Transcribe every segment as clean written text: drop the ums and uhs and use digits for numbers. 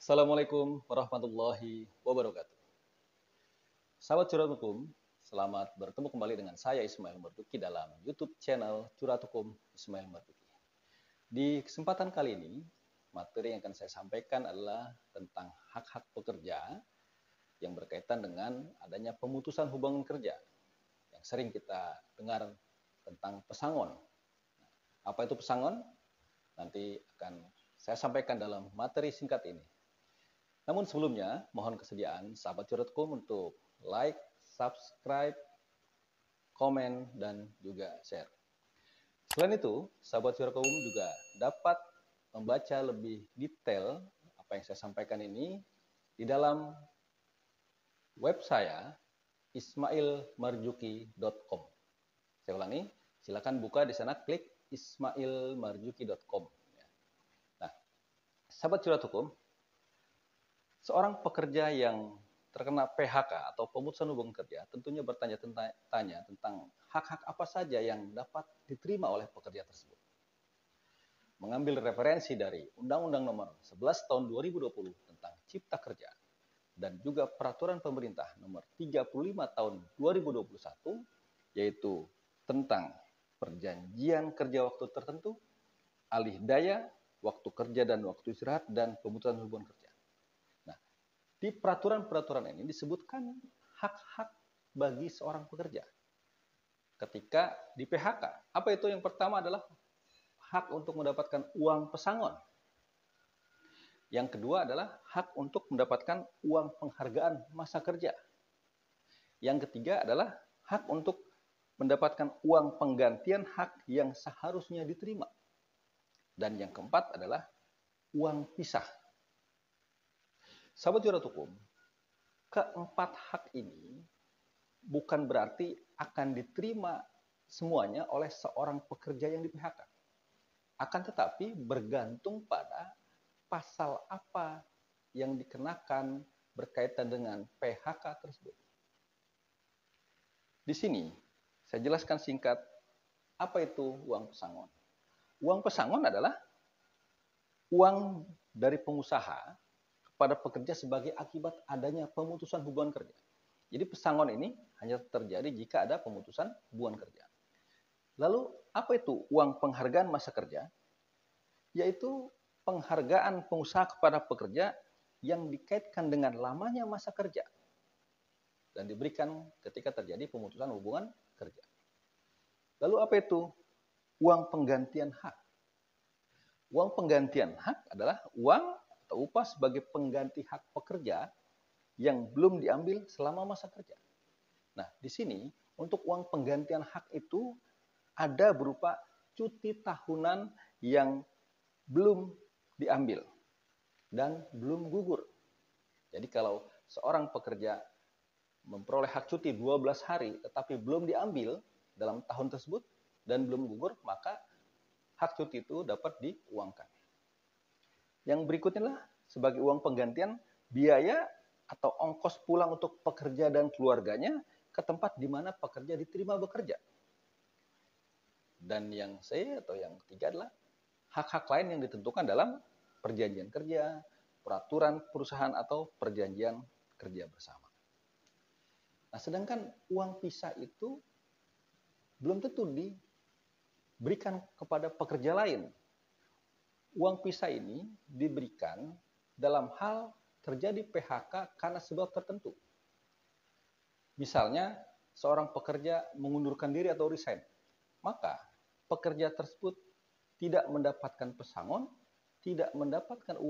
Assalamualaikum warahmatullahi wabarakatuh. Sahabat Curhat Hukum, selamat bertemu kembali dengan saya Ismail Marzuki dalam YouTube channel Curhat Hukum Ismail Marzuki. Di kesempatan kali ini, materi yang akan saya sampaikan adalah tentang hak-hak pekerja yang berkaitan dengan adanya pemutusan hubungan kerja yang sering kita dengar tentang pesangon. Apa itu pesangon? Nanti akan saya sampaikan dalam materi singkat ini. Namun sebelumnya, mohon kesediaan sahabat Curhat Hukum untuk like, subscribe, komen, dan juga share. Selain itu, sahabat Curhat Hukum juga dapat membaca lebih detail apa yang saya sampaikan ini di dalam web saya ismailmarzuki.com. Saya ulangi, silakan buka di sana, klik ismailmarzuki.com. Nah, sahabat Curhat Hukum, seorang pekerja yang terkena PHK atau pemutusan hubungan kerja tentunya bertanya-tanya tentang hak-hak apa saja yang dapat diterima oleh pekerja tersebut. Mengambil referensi dari Undang-Undang Nomor 11 Tahun 2020 tentang Cipta Kerja dan juga Peraturan Pemerintah Nomor 35 Tahun 2021 yaitu tentang perjanjian kerja waktu tertentu, alih daya, waktu kerja dan waktu istirahat, dan pemutusan hubungan kerja. Di peraturan-peraturan ini disebutkan hak-hak bagi seorang pekerja ketika di PHK. Apa itu? Yang pertama adalah hak untuk mendapatkan uang pesangon. Yang kedua adalah hak untuk mendapatkan uang penghargaan masa kerja. Yang ketiga adalah hak untuk mendapatkan uang penggantian hak yang seharusnya diterima. Dan yang keempat adalah uang pisah. Sahabat Curhat Hukum, keempat hak ini bukan berarti akan diterima semuanya oleh seorang pekerja yang di PHK. Akan tetapi bergantung pada pasal apa yang dikenakan berkaitan dengan PHK tersebut. Di sini saya jelaskan singkat apa itu uang pesangon. Uang pesangon adalah uang dari pengusaha pada pekerja sebagai akibat adanya pemutusan hubungan kerja. Jadi pesangon ini hanya terjadi jika ada pemutusan hubungan kerja. Lalu apa itu uang penghargaan masa kerja? Yaitu penghargaan pengusaha kepada pekerja yang dikaitkan dengan lamanya masa kerja dan diberikan ketika terjadi pemutusan hubungan kerja. Lalu apa itu uang penggantian hak? Uang penggantian hak adalah uang atau upah sebagai pengganti hak pekerja yang belum diambil selama masa kerja. Nah, di sini untuk uang penggantian hak itu ada berupa cuti tahunan yang belum diambil dan belum gugur. Jadi kalau seorang pekerja memperoleh hak cuti 12 hari tetapi belum diambil dalam tahun tersebut dan belum gugur, maka hak cuti itu dapat diuangkan. Yang berikutnya adalah sebagai uang penggantian biaya atau ongkos pulang untuk pekerja dan keluarganya ke tempat di mana pekerja diterima bekerja. Dan yang ketiga adalah hak-hak lain yang ditentukan dalam perjanjian kerja, peraturan perusahaan atau perjanjian kerja bersama. Nah, sedangkan uang pisah itu belum tentu diberikan kepada pekerja lain. Uang pisah ini diberikan dalam hal terjadi PHK karena sebab tertentu. Misalnya, seorang pekerja mengundurkan diri atau resign, maka pekerja tersebut tidak mendapatkan pesangon, tidak mendapatkan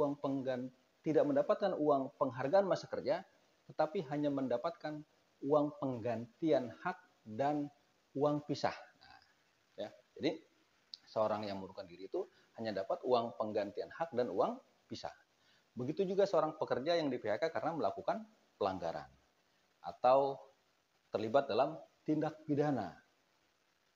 uang penghargaan masa kerja, tetapi hanya mendapatkan uang penggantian hak dan uang pisah. Nah, ya, jadi seorang yang mengundurkan diri itu hanya dapat uang penggantian hak dan uang pisah. Begitu juga seorang pekerja yang di PHK karena melakukan pelanggaran atau terlibat dalam tindak pidana.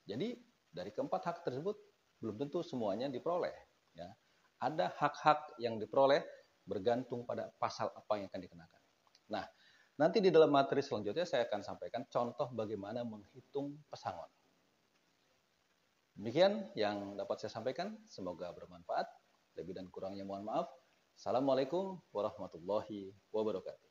Jadi dari keempat hak tersebut belum tentu semuanya diperoleh. Ya. Ada hak-hak yang diperoleh bergantung pada pasal apa yang akan dikenakan. Nah, nanti di dalam materi selanjutnya saya akan sampaikan contoh bagaimana menghitung pesangon. Demikian yang dapat saya sampaikan, semoga bermanfaat. Lebih dan kurangnya mohon maaf. Assalamualaikum warahmatullahi wabarakatuh.